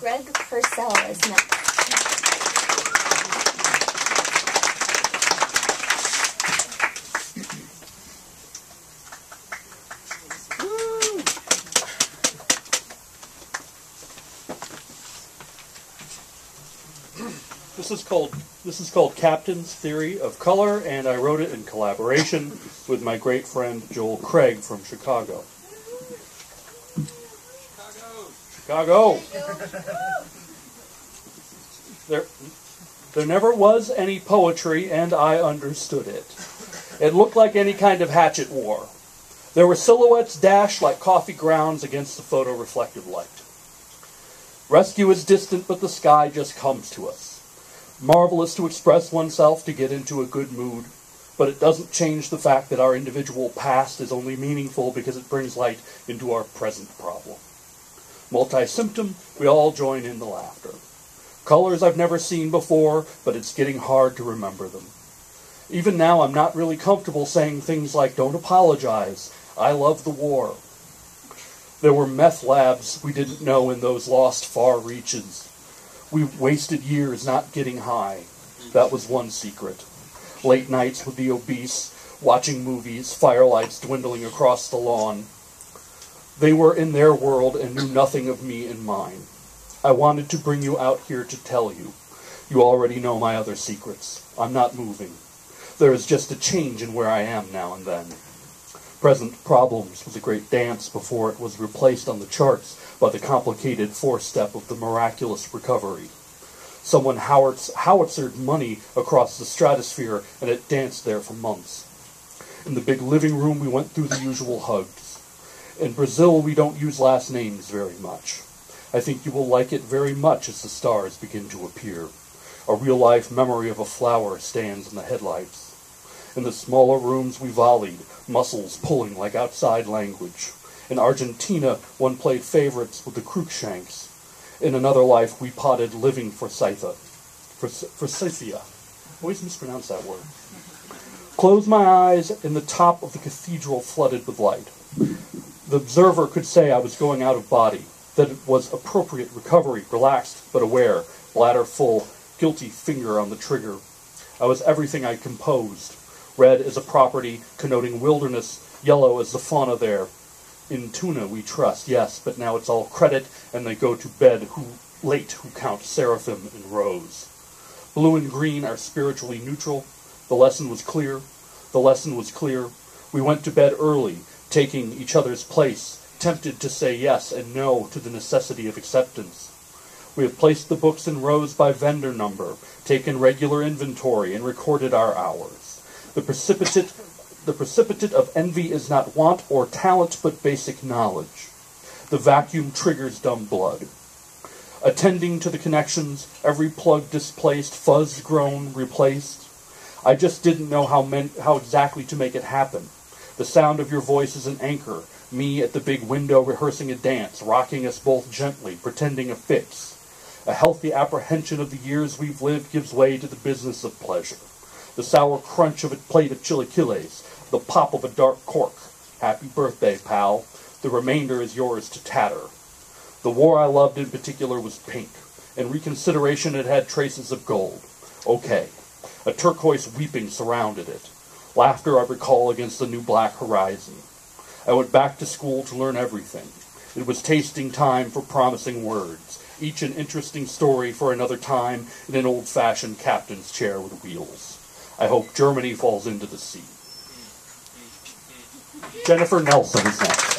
Greg Purcell is next. This is called Captain's Theory of Color, and I wrote it in collaboration with my great friend Joel Craig from Chicago. Chicago. There never was any poetry, and I understood it. It looked like any kind of hatchet war. There were silhouettes dashed like coffee grounds against the photoreflective light. Rescue is distant, but the sky just comes to us. Marvelous to express oneself to get into a good mood, but it doesn't change the fact that our individual past is only meaningful because it brings light into our present problem. Multi-symptom, we all join in the laughter. Colors I've never seen before, but it's getting hard to remember them. Even now, I'm not really comfortable saying things like, don't apologize, I love the war. There were meth labs we didn't know in those lost far reaches. We wasted years not getting high. That was one secret. Late nights with the obese, watching movies, firelights dwindling across the lawn. They were in their world and knew nothing of me in mine. I wanted to bring you out here to tell you. You already know my other secrets. I'm not moving. There is just a change in where I am now and then. Present Problems was a great dance before it was replaced on the charts by the complicated four-step of the miraculous recovery. Someone howitzered money across the stratosphere, and it danced there for months. In the big living room, we went through the usual hugs. In Brazil, we don't use last names very much. I think you will like it very much as the stars begin to appear. A real-life memory of a flower stands in the headlights. In the smaller rooms, we volleyed, muscles pulling like outside language. In Argentina, one played favorites with the Cruikshanks. In another life, we potted living forsythia. I always mispronounce that word. Close my eyes, and the top of the cathedral flooded with light. The observer could say I was going out of body, that it was appropriate recovery, relaxed but aware, bladder full, guilty finger on the trigger. I was everything I composed. Red as a property connoting wilderness, yellow as the fauna there. In tuna we trust, yes, but now it's all credit, and they go to bed who count seraphim in rows. Blue and green are spiritually neutral. The lesson was clear. The lesson was clear. We went to bed early, taking each other's place, tempted to say yes and no to the necessity of acceptance. We have placed the books in rows by vendor number, taken regular inventory, and recorded our hours. The precipitate of envy is not want or talent, but basic knowledge. The vacuum triggers dumb blood. Attending to the connections, every plug displaced, fuzz grown, replaced. I just didn't know how exactly to make it happen. The sound of your voice is an anchor. Me at the big window rehearsing a dance, rocking us both gently, pretending a fix. A healthy apprehension of the years we've lived gives way to the business of pleasure. The sour crunch of a plate of chilaquiles, the pop of a dark cork. Happy birthday, pal. The remainder is yours to tatter. The war I loved in particular was pink. In reconsideration, it had traces of gold. Okay. A turquoise weeping surrounded it. Laughter I recall against the new black horizon. I went back to school to learn everything. It was tasting time for promising words, each an interesting story for another time in an old-fashioned captain's chair with wheels. I hope Germany falls into the sea. Jennifer Nelson is next.